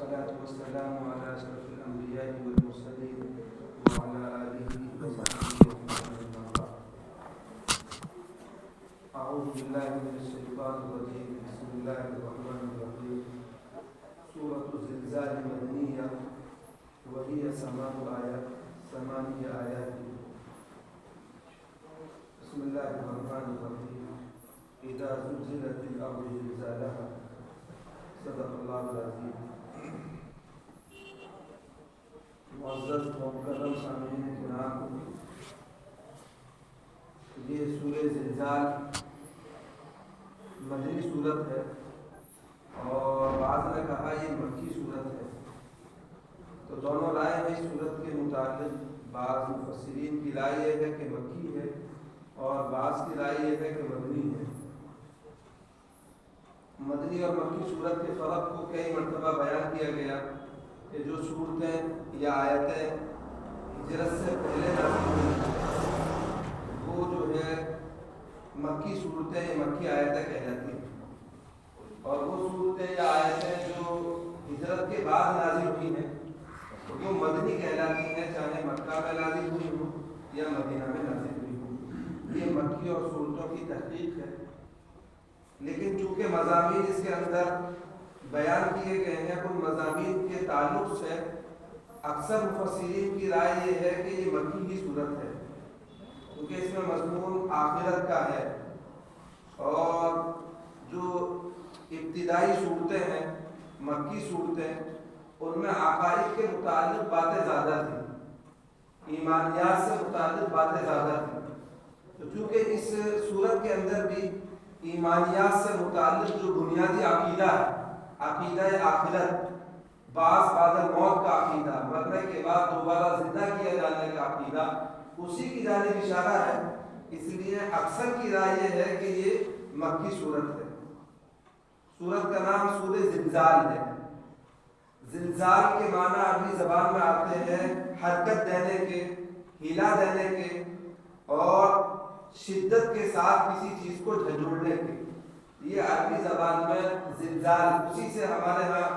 والصلاة والسلام على أشرف الأنبياء والمرسلين وعلى آله وصحبه ومن والاه. أعوذ بالله من الشيطان الرجيم. بسم الله الرحمن الرحيم. سورة الزلزال مدنية وهي 8 آيات. بسم الله الرحمن الرحيم. إذا زلزلت الأرض زلزالها. صدق اللہ العظیم. معزز مکرم سامعین کرام، یہ سورہ زلزال مدنی صورت ہے اور بعض نے کہا یہ مکی صورت ہے. تو دونوں رائے ہیں اس صورت کے متعلق. بعض مفسرین کی رائے یہ ہے کہ مکی ہے اور بعض کی رائے یہ ہے کہ مدنی ہے. مدنی اور مکی صورت کے فرق کو کئی مرتبہ بیان کیا گیا کہ جو صورتیں یا آیتیں ہجرت سے پہلے نازل ہوئی وہ جو ہے مکی صورتیں یا مکی آیتیں کہلاتی ہیں، اور وہ صورتیں یا آیتیں جو ہجرت کے بعد نازل ہوئی ہیں وہ مدنی کہلاتی ہیں، چاہے مکہ میں نازل ہوئی ہوں یا مدینہ میں نازل ہوئی ہوں. یہ مکی اور صورتوں کی تحقیق ہے. لیکن چونکہ مضامین اس کے اندر بیان کیے گئے ہیں، ان مضامین کے تعلق سے اکثر مفسرین کی رائے یہ ہے کہ یہ مکی کی صورت ہے، کیونکہ اس میں مضمون آخرت کا ہے اور جو ابتدائی صورتیں ہیں مکی صورتیں ان میں عقائد کے متعلق باتیں زیادہ تھیں، ایمانیات سے متعلق باتیں زیادہ تھیں. تو چونکہ اس صورت کے اندر بھی ایمانیات سے متعلق جو بنیادی عقیدہ ہے، عقیدہ آخرت، بعد الموت کا عقیدہ، مرنے کے بعد دوبارہ زندہ کیا جانے کا عقیدہ، اسی کی جانب اشارہ ہے. اس لیے اکثر کی رائے یہ ہے کہ یہ مکی صورت ہے. صورت کا نام سورہ زلزال ہے. زلزال کے معنی عربی زبان میں آتے ہیں حرکت دینے کے، ہلا دینے کے اور شدت کے ساتھ کسی چیز کو جھنجھوڑنے کے. یہ عربی زبان میں زلزال، اسی سے ہمارے ہاں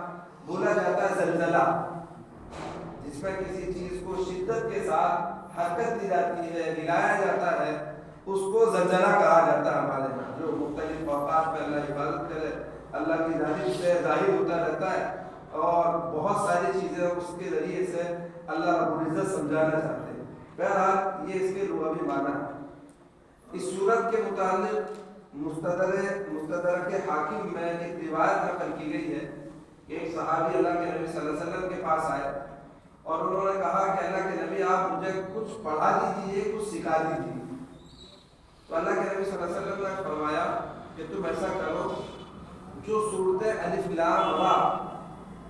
بولا جاتا ہے زلزلہ، جس میں کسی چیز کو شدت کے ساتھ حرکت دی جاتی ہے، ہلایا جاتا ہے، اس کو زلزلہ کہا جاتا ہے ہمارے ہاں. جو مختلف اوقات میں اللہ حفاظت کرے، اللہ کی جانب سے ظاہر ہوتا رہتا ہے اور بہت ساری چیزیں اس کے ذریعے سے اللہ رب العزت سمجھانا چاہتے ہیں. بہرحال یہ اس کے لغوی معنی ہے. اس صورت کے متعلق مستدرک حاکم میں ایک روایت نقل کی گئی ہے کہ ایک صحابی اللہ کے نبی صلی اللہ علیہ وسلم کے پاس آئے اور انہوں نے کہا کہ اللہ کے نبی آپ مجھے کچھ پڑھا دیجیے، کچھ سکھا دیجیے. تو اللہ کے نبی صلی اللہ علیہ وسلم نے فرمایا کہ تم ایسا کرو، جو صورتیں الف لام را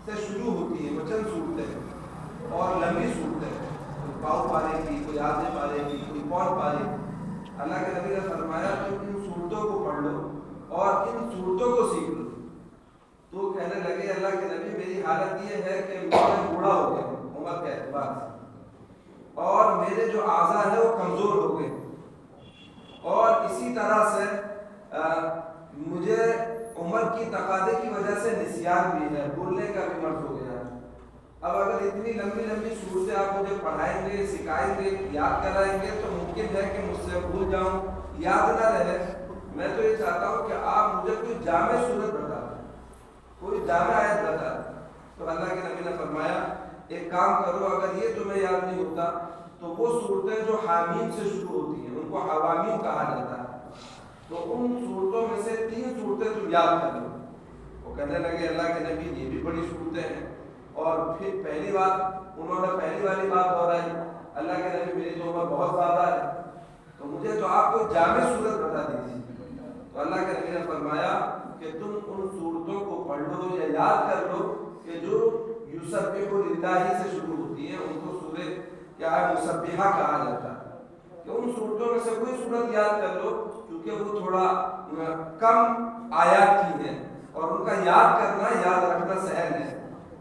سے شروع ہوتی ہیں، وہ چند صورتیں ہیں اور لمبی صورتیں ہیں، کوئی پاؤ پارے کی، کوئی آدھے پارے کی، کوئی پون پارے کی. اللہ کے نبی نے فرمایا تم ان صورتوں کو پڑھ لو اور ان صورتوں کو سیکھ لو. تو کہنے لگے اللہ کے نبی میری حالت یہ ہے کہ میں بوڑھا ہو گیا ہوں عمر کے اعتبار سے، اور میرے جو اعضاء ہیں وہ کمزور ہو گئے، اور اسی طرح سے مجھے عمر کی تقاضے کی وجہ سے نسیان بھی ہے، بھولنے کا بھی مرض ہو گیا ہے. اب اگر اتنی لمبی لمبی صورتیں آپ مجھے پڑھائیں گے، سکھائیں گے، یاد کرائیں گے تو ممکن ہے کہ مجھ سے بھول جاؤں، یاد نہ رہے. میں تو یہ چاہتا ہوں کہ آپ مجھے کوئی جامع صورت بتا دیں، کوئی جامع آیت بتا دیں. تو اللہ کے نبی نے فرمایا ایک کام کرو، اگر یہ تمہیں یاد نہیں ہوتا تو وہ صورتیں جو حامیم سے شروع ہوتی ہیں ان کو حوامیم کہا جاتا ہے، تو ان صورتوں میں سے 3 صورتیں تم یاد کر لو. وہ کہنے لگے اللہ کے نبی یہ بھی بڑی صورتیں ہیں. اور پھر انہوں نے پہلی والی بات دہرائی، اللہ کے نبی میری تو عمر بہت زیادہ ہے تو مجھے تو آپ کو جامع صورت بتا دیجیے. تو اللہ کے نبی نے فرمایا کہ تم ان صورتوں کو پڑھ لو یا یاد کر لو کہ جو یسبح للہ سے شروع ہوتی ہیں، ان کو سورہ کیا ہے مسبحہ کہا جاتا ہے. کہ ان صورتوں میں سے کوئی صورت یاد کر لو، کیونکہ وہ تھوڑا کم آیات کی ہیں اور ان کا یاد کرنا، یاد رکھنا سہل ہے.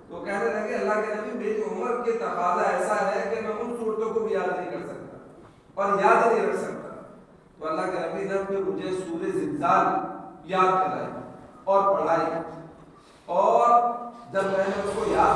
تو کہنے لگے اللہ کے نبی میری عمر کے تقاضا ایسا ہے کہ میں ان صورتوں کو بھی یاد نہیں کر سکتا اور یاد نہیں رکھ سکتا. تو اللہ کے نبی نے پھر مجھے سورہ زلزال یاد کرائی اور پڑھائی، اور جب میں نے اس کو یاد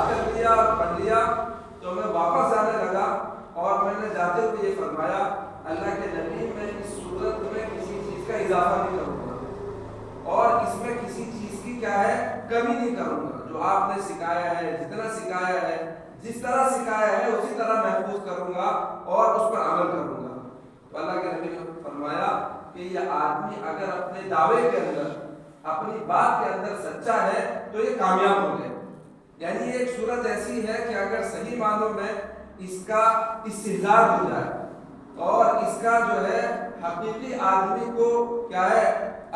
اضافہ نہیں کروں گا اور اس میں کسی چیز کی کیا ہے کمی نہیں کروں گا. جو آپ نے سکھایا ہے, جتنا سکھایا ہے, جس طرح سکھایا ہے اسی طرح محفوظ کروں گا اور اس پر عمل کروں گا. تو اللہ کے نبی نے فرمایا کہ یہ آدمی اگر اپنے دعوے کے اندر, اپنی بات کے اندر سچا ہے تو یہ کامیاب ہو گئے. یعنی یہ ایک صورت ایسی ہے کہ اگر صحیح معنوں میں اس کا استحضار ہو جائے اور اس کا جو ہے حقیقی آدمی کو کیا ہے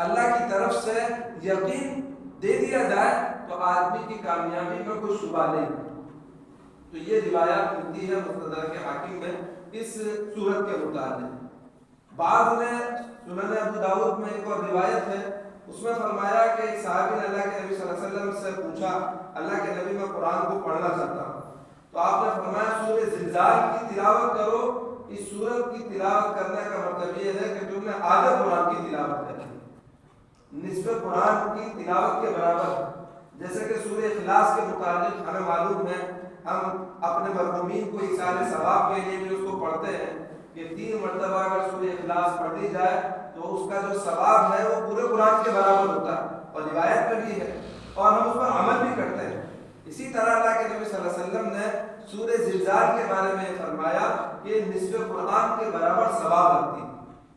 اللہ کی طرف سے یقین دے دیا جائے تو آدمی کی کامیابی میں کوئی شبہ نہیں. تو یہ روایات ملتی ہے مستدرک حاکم میں اس صورت کے متعلق. بعض نے سنن ابو داؤد میں ایک اور روایت ہے, اس میں فرمایا کہ ایک صحابی نے اللہ کے نبی صلی اللہ علیہ وسلم سے پوچھا, اللہ کے نبی میں قرآن کو پڑھنا چاہتا ہوں. تو آپ نے فرمایا سورہ زلزال کی تلاوت کرو. اس سورت کی تلاوت کرنے کا مطلب یہ ہے کہ تم نے آدھا قرآن کی تلاوت کرنی, نصف قرآن کی تلاوت کے برابر. جیسے کہ سورہ اخلاص کے متعلق ہمیں معلوم ہے, ہم اپنے مرحومین کو ایصال ثواب کے لیے بھی اس کو پڑھتے ہیں کہ 3 مرتبہ اگر سورہ اخلاص پڑھ لی جائے تو اس کا جو ثواب ہے وہ پورے قرآن کے برابر ہوتا ہے, اور روایت میں بھی ہے اور ہم اس پر عمل بھی کرتے ہیں. اسی طرح اللہ کے نبی صلی اللہ علیہ وسلم نے سورہ زلزال کے بارے میں فرمایا کہ نصف قرآن کے برابر ثواب رکھتی ہے.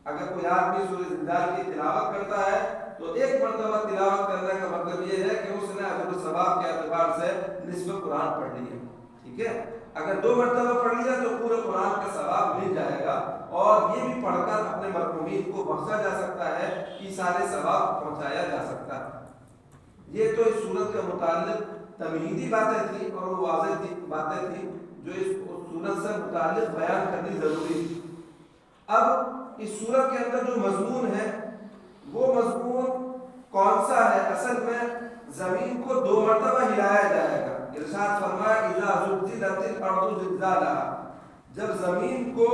اگر کوئی آدمی سورہ زلزال کی تلاوت کرتا ہے تو 1 مرتبہ تلاوت کرنے کا مطلب یہ ہے کہ اس نے اجر و ثواب کے اعتبار سے نصف قرآن پڑھ لی ہے. ٹھیک ہے, اگر 2 مرتبہ پڑھ لیا تو پورے قرآن کا ثواب مل جائے گا, اور یہ بھی پڑھ کر اپنے مرحومین کو بخشا جا سکتا ہے, ایصال ثواب پہنچایا جا سکتا ہے. یہ تو اس صورت کے متعلق تمہیدی باتیں تھیں اور وہ واضح باتیں تھیں جو اس صورت سے متعلق بیان کرنی ضروری تھی. اب اس صورت کے اندر جو مضمون ہے وہ مضمون کون سا ہے؟ اصل میں زمین کو 2 مرتبہ ہلایا جائے گا. ارشاد فرمایا اذا زلزلت الارض زلزالها, جب زمین کو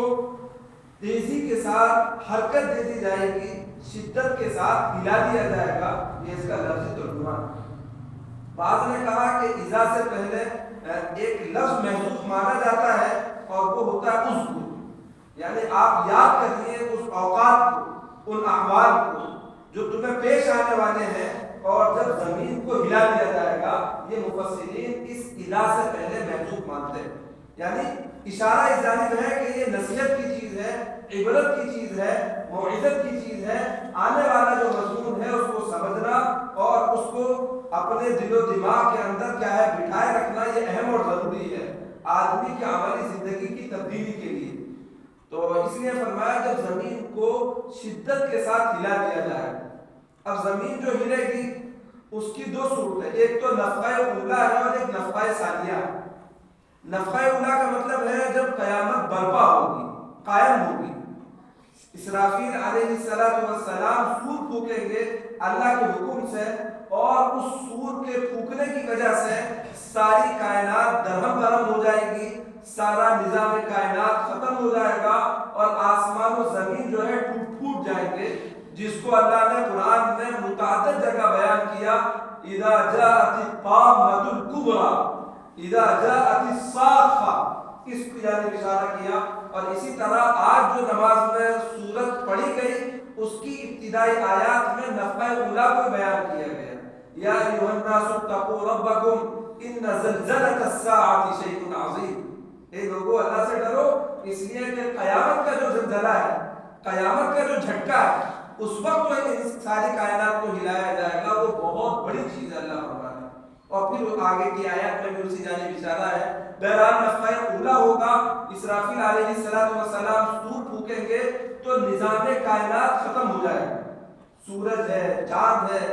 تیزی کے ساتھ حرکت دے دی جائے گی, شدت کے ساتھ ہلا دیا جائے گا. یہ اس کا لفظی ترجمہ. بعض نے کہا کہ اذا سے پہلے ایک لفظ محذوف مانا جاتا ہے اور وہ ہوتا ہے اذکر, یعنی آپ یاد کریے اس اوقات کو, ان احوال کو جو تمہیں پیش آنے والے ہیں, اور جب زمین کو ہلا دیا جائے گا. یہ مفسرین اس اذا سے پہلے محذوف مانتے ہیں, یعنی اشارہ اس جانب ہے کہ یہ نصیحت کی چیز ہے, عبرت کی چیز ہے, موعظت کی چیز ہے. آنے والا جو مضمون ہے اس کو سمجھنا اور اس کو اپنے دل و دماغ کے اندر کیا ہے بٹھائے رکھنا, یہ اہم اور ضروری ہے آدمی کی عملی زندگی کی تبدیلی کے لیے. تو اس لیے فرمایا جب زمین کو شدت کے ساتھ ہلا دیا جائے. اب زمین جو ہلے گی اس کی 2 صورتیں, ایک تو نفخہ اولا ہے اور ایک نفخہ ثانیہ. نفخہ اولا کا مطلب ہے جب قیامت برپا ہوگی, قائم ہوگی. اسرافیل علیہ السلام سور پھونکیں گے اللہ کے حکم سے, اور اس سور کے پھونکنے کی وجہ سے ساری کائنات درہم برہم ہو جائے گی, سارا نظام کائنات ختم ہو جائے گا, اور آسمان و زمین جو ہے ٹوٹ جائیں گے, جس کو اللہ نے قرآن میں متعدد جگہ بیان کیا. اذا جاءت الطامة الكبرى اذا جاءت الصاخة, اس کو یعنی اشارہ کیا. اور اسی طرح آج جو نماز میں سورت پڑھی گئی اس کی ابتدائی آیات میں نفخہ اولا کو بیان کیا گیا. یا ایھا الناس اتقوا ربکم ان زلزلۃ الساعۃ شیء عظیم, اے لوگوں اللہ سے ڈرو, اس لیے کہ قیامت کا جو زلزلہ ہے, قیامت کا جو جھٹکا ہے, اس وقت جو ان ساری کائنات کو ہلایا جائے گا, وہ بہت بڑی چیز ہے اللہ فرماتا ہے. اور پھر آگے کی آیات میں بھی اسی جانب اشارہ ہے. بہرحال نفخہ اولا ہوگا, اسرافیل علیہ السلام سور پھونکیں گے تو نظام کائنات ختم ہو جائے گا. سورج ہے, چاند ہے,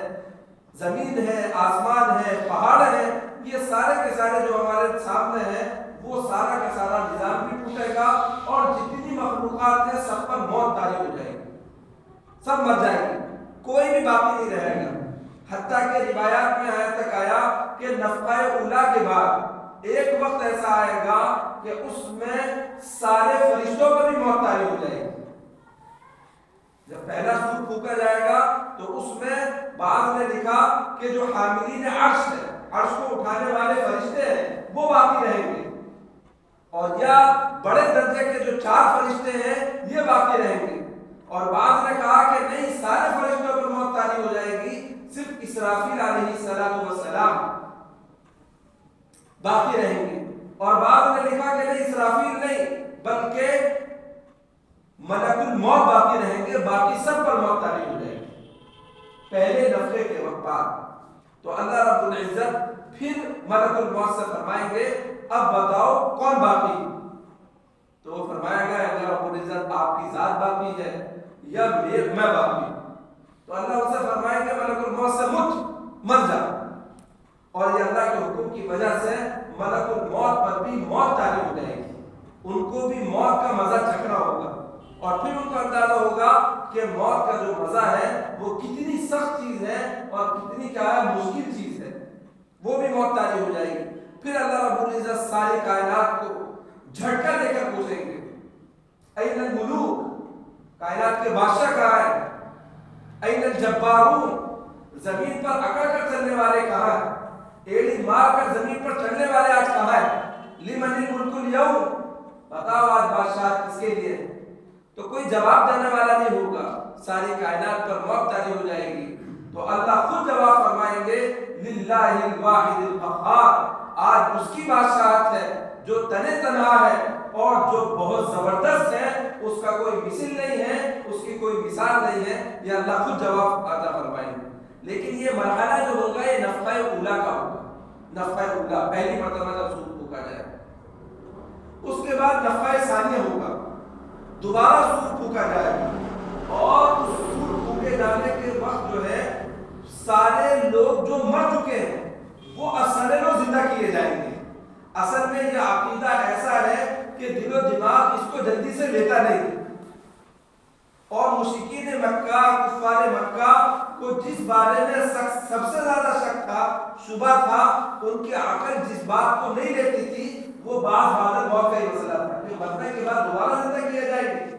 زمین ہے, آسمان ہے, پہاڑ ہے, یہ سارے کے سارے جو ہمارے سامنے ہیں وہ سارا کا سارا نظام بھی ٹوٹے گا, اور جتنی مخلوقات ہیں سب پر موت طاری ہو جائے گی, سب مر جائیں گے, کوئی بھی باقی نہیں رہے گا. حتیٰ کہ روایات میں آیا تک آیا کہ نفخہ اولا کے بعد ایک وقت ایسا آئے گا کہ اس میں سارے فرشتوں پر بھی موت طاری ہو جائے گی. جب پہلا سور پھونکا جائے گا تو اس میں بعض نے لکھا کہ جو حاملین عرش ہے, عرش کو اٹھانے والے فرشتے ہیں, وہ باقی رہیں گے, اور یا بڑے درجے کے جو 4 فرشتے ہیں یہ باقی رہیں گے. اور بعض نے کہا کہ نہیں, سارے فرشتے باقی رہیں گے. اور بعض نے لکھا کہ نہیں اسرافیل نہیں بلکہ ملک الموت باقی رہیں گے، باقی سب پر موت طاری ہو جائے گی پہلے نفخے کے وقت بعد. تو اللہ رب العزت پھر ملک الموت سے فرمائیں گے اب بتاؤ کون باقی؟ تو وہ فرمایا گیا اللہ رب العزت آپ کی ذات باقی ہے یا میں باقی؟ تو اللہ ان سے فرمائیں گے ملک الموت سے مر جا. اور یہ اللہ کے حکم کی وجہ سے ملک الموت پر بھی موت طاری ہو جائے گی، ان کو بھی موت کا مزہ چکھنا ہوگا. اور پھر ان کو اندازہ ہوگا کہ موت کا جو مزہ ہے وہ کتنی سخت چیز ہے اور کتنی کیا ہے مشکل چیز ہے. وہ بھی موت طاری ہو جائے گی. پھر اللہ رب العزت ساری کائنات کو جھٹکا دے کر پوچھیں گے این الملوک، کائنات کے بادشاہ کہاں ہے؟ این الجبارون، زمین پر اکڑ کر چلنے والے کہاں ہیں؟ ایڑی مار کر زمین پر چڑھنے والے آج کہاں ہیں؟ لمن الملک اليوم، بتاؤ آج بادشاہ کس کے لیے؟ تو کوئی جواب دینے والا نہیں ہوگا، ساری کائنات پر موت طاری ہو جائے گی. تو اللہ خود جواب فرمائیں گے للہ الواحد القہار، آج اس کی بادشاہت ہے جو تنے تنہا ہے اور جو بہت زبردست ہے، اس کا کوئی مثل نہیں ہے، اس کی کوئی مثال نہیں ہے. یہ اللہ خود جواب عطا فرمائیں گے. لیکن یہ مرحلہ جو ہوگا یہ نفخہ اولا کا ہوگا. نفخہ اولا پہلی مرتبہ جب سور پھونکا جائے، اس کے بعد نفخہ ثانیہ ہوگا، دوبارہ سور پھونکا جائے گا. اور اس سور پھونکے جانے کے وقت جو ہے سارے لوگ جو مر چکے ہیں وہ سارے لوگ زندہ کیے جائیں گے. اصل میں یہ عقیدہ ایسا ہے کہ دل و دماغ اس کو جلدی سے لیتا نہیں. اور مشرکین مکہ، کفار مکہ کو جس بارے میں سب سے زیادہ شک تھا، شبہ تھا، ان کی عقل جس بات کو نہیں لیتی تھی وہ بعض موت کا ہی مسئلہ تھا کہ مرنے کے بعد دوبارہ زندہ کیا جائے گے.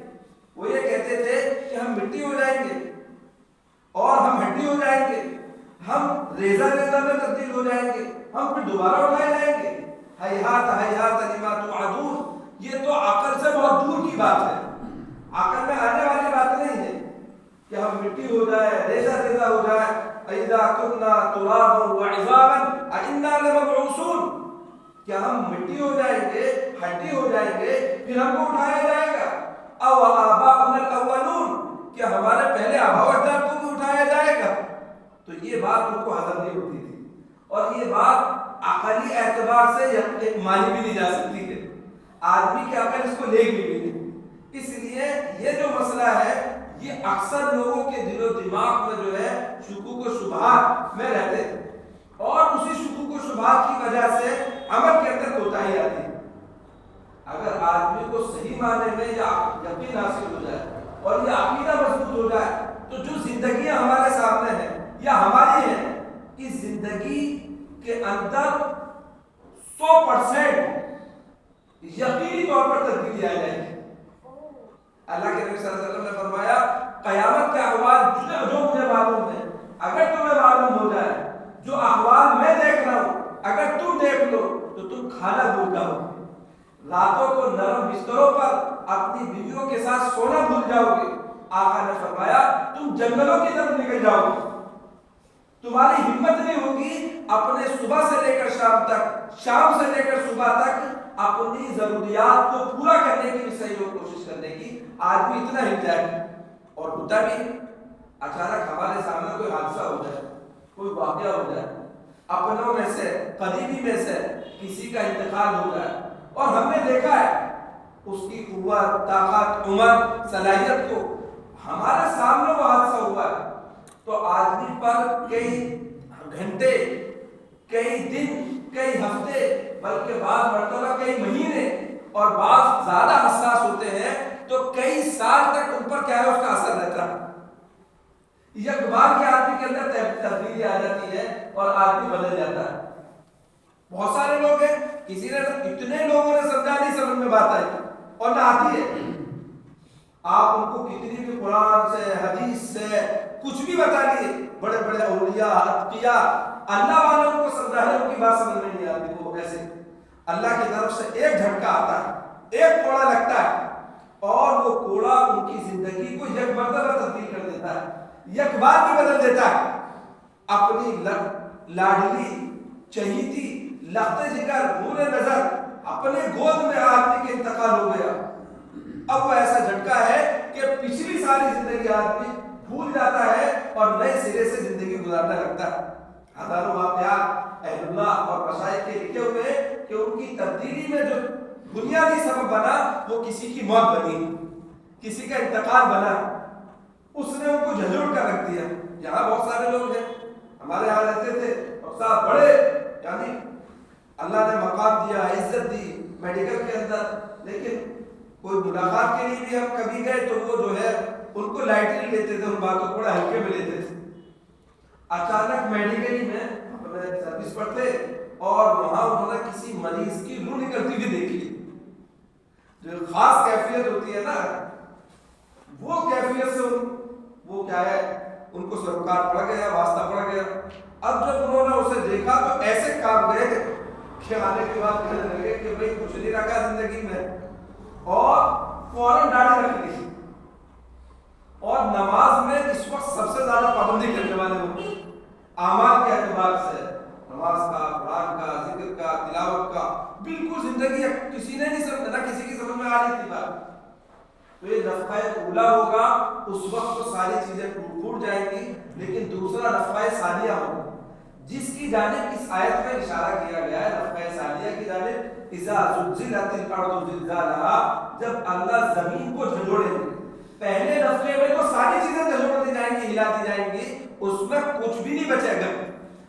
وہ یہ کہتے تھے کہ ہم مٹی ہو جائیں گے اور ہم ہڈی ہو جائیں گے، ہم ریزہ میں تبدیل ہو جائیں گے، ہم پھر دوبارہ اٹھائے جائیں گے. ہیہات ہیہات لما توعدون، یہ تو عقل سے بہت دور کی بات ہے، عقل میں آنے والی بات نہیں ہے کہ ہم مٹی ہو جائے، ریزہ ہو جائے. اذا كنا ترابا وعظاما ائنا لمبعوثون، کیا ہم مٹی ہو جائیں گے، ہڈی ہو جائیں گے، پھر ہم کو اٹھایا جائے گا؟ او آباؤنا الاولون، کیا ہمارے پہلے آباء و اجداد کو بھی اٹھایا جائے گا؟ تو یہ بات ان کو ہضم نہیں ہوتی تھی. اور یہ بات عقلی اعتبار سے مانی بھی نہیں جا سکتی ہے، آدمی کی عقل اس کو لے گی بھی نہیں. اس لیے یہ جو مسئلہ ہے یہ اکثر لوگوں کے دل و دماغ میں جو ہے شکوک و شبہات میں رہتے ہیں، اور اسی شکوک و شبہات کی وجہ سے عمل کے اندر کوتاہی آتی ہے. اگر آدمی کو صحیح معنی میں یہ یقین حاصل ہو جائے اور یہ عقیدہ مضبوط ہو جائے تو جو زندگیاں ہمارے سامنے ہیں یا ہماری ہیں، اس زندگی کے اندر 100% یقینی طور پر تبدیلی آ جائے گی. اللہ کے نبی صلی اللہ علیہ وسلم نے فرمایا قیامت کے احوال جو مجھے معلوم ہے اگر تمہیں معلوم ہو جائے، جو احوال میں دیکھ رہا ہوں اگر تم دیکھ لو تو تم کھانا بھول جاؤ گے، راتوں کو نرم بستروں پر اپنی بیویوں کے ساتھ سونا بھول جاؤ گے. آقا نے فرمایا تم جنگلوں کی طرف نکل جاؤ گے، تمہاری ہمت نہیں ہوگی اپنے صبح سے لے کر شام تک، شام سے لے کر صبح تک اپنی ضروریات کو پورا کرنے کی بھی صحیح کوشش کرنے کی. آدمی اتنا ہل جائے، اور ہوتا بھی اچانک ہمارے سامنے کوئی حادثہ ہو جائے، کوئی واقعہ ہو جائے، اپنوں میں سے قریبی میں سے کسی کا انتقال ہو جائے، اور ہم نے دیکھا ہے اس کی قوت، طاقت، عمر، صلاحیت کو ہمارے سامنے وہ حادثہ ہوا ہے، تو آدمی پر کئی گھنٹے، کئی دن، کئی ہفتے، بلکہ بعض مرتبہ کئی مہینے، اور بعض زیادہ حساس ہوتے ہیں تو کئی سال تک ان پر کیا ہے اس کا اثر رہتا ہے. یک بار کے آدمی کے اندر تبدیلی آ جاتی ہے اور آدمی بدل جاتا ہے. بہت سارے لوگ ہیں، کسی نے اتنے لوگوں نے سمجھا نہیں سمجھ میں بات آئی اور نہ آتی ہے. آپ ان کو کتنی بھی قرآن سے، حدیث سے کچھ بھی بتا لیے، بڑے بڑے اولیاء، اتقیاء، اللہ والوں کو سمجھا ہے، ان کی بات سمجھ میں نہیں آتی. وہ ایسے اللہ کی طرف سے ایک جھٹکا آتا ہے، ایک کوڑا لگتا ہے، اور وہ کوڑا ان کی زندگی کو یک مرتبہ تبدیل کر دیتا ہے، یک بار بھی بدل دیتا ہے. اپنی لاڈلی، چہیتی، لخت جگر نور نظر اپنے گود میں آدمی کے انتقال ہو گیا. اب وہ ایسا جھٹکا ہے کہ پچھلی ساری زندگی آدمی بھول جاتا ہے اور نئے سرے سے زندگی گزارنے لگتا ہے. ہزاروں واقعات اہل اللہ اور مشائخ کے لکھے ہوئے ہیں کہ ان کی تبدیلی میں جو بنیادی سبب بنا وہ کسی کی موت بنی, کسی کا انتقال بنا, اس نے ان کو جھنجھوڑ کر رکھ دیا. یہاں بہت سارے لوگ ہیں ہمارے یہاں رہتے تھے اور صاحب بڑے یعنی اللہ نے مقام دیا, عزت دی میڈیکل کے اندر, لیکن کوئی ملاقات کے لیے بھی ہم کبھی گئے تو وہ جو ہے ان کو لائٹلی لیتے تھے, ان باتوں کو بڑا ہلکے میں لیتے تھے. اچانک میڈیکلی میں اپنے سروس پر تھے اور وہاں انہوں نے کسی مریض کی روح نکلتی ہوئی دیکھی. جو خاص کیفیت ہوتی ہے نا, وہ کیفیت سے وہ کیا ہے ان کو سروکار پڑ گیا, واسطہ پڑ گیا. اب جب انہوں نے اسے دیکھا تو ایسے کام گئے کہ آنے کے بعد کہنے لگے کہ بھئی کچھ نہیں رکھا زندگی میں, اور فوراً داڑھی رکھ لی, اور نماز میں اس وقت سب سے زیادہ پابندی کرنے والے ہوں اعمال کے اعتبار سے, نماز کا, قرآن کا, ذکر کا, تلاوت کا, بالکل زندگی کسی نے نہیں سمجھا, نہ کسی کی سمجھ میں آ رہی تھی بات. تو یہ نفع اولا ہوگا, اس وقت تو ساری چیزیں ٹوٹ جائیں گی, لیکن دوسرا نفع ثانیہ ہوگا جس کی جانب اس آیت میں اشارہ کیا گیا ہے, نفع ثانیہ کی جانب. اذا زلزلت الارض زلزالها, جب اللہ زمین کو جھنجھوڑے گا. پہلے نفع میں تو ساری چیزیں جھنجھوڑ دی جائیں گی, ہلا دی جائیں گی, اس میں کچھ بھی نہیں بچے گا.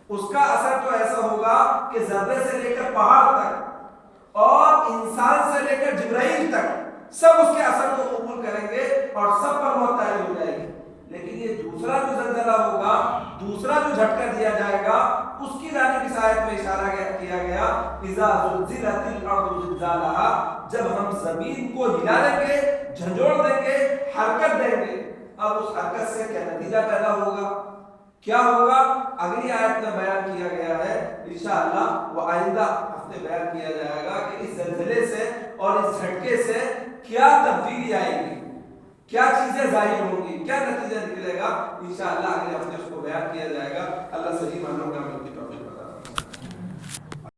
اس کا اثر تو ایسا ہوگا کہ ذرے سے لے کر پہاڑ تک اور انسان سے لے کر جبرائیل تک سب اس کے اثر کو قبول کریں گے اور سب پر موت طاری ہو جائے گی. لیکن یہ دوسرا جو زلزلہ ہوگا, دوسرا جو جھٹکا دیا جائے گا, اس کی جانب اس آیت میں اشارہ کیا گیا اذا زلزلت الارض زلزالها, جب ہم زمین کو ہلا دیں گے, جھنجھوڑ دیں گے, حرکت دیں گے. اب اس حرکت سے کیا نتیجہ پیدا ہوگا, کیا ہوگا, اگلی آیت میں بیان کیا گیا ہے. انشاءاللہ وہ آئندہ ہفتے بیان کیا جائے گا کہ اس زلزلے سے اور اس جھٹکے سے کیا تبدیلی آئے گی, کیا چیزیں ظاہر ہوں گی, کیا نتیجہ نکلے گا. انشاءاللہ اگلے ہفتے اس کو بیان کیا جائے گا. اللہ صحیح معنوں میں عمل کی توفیق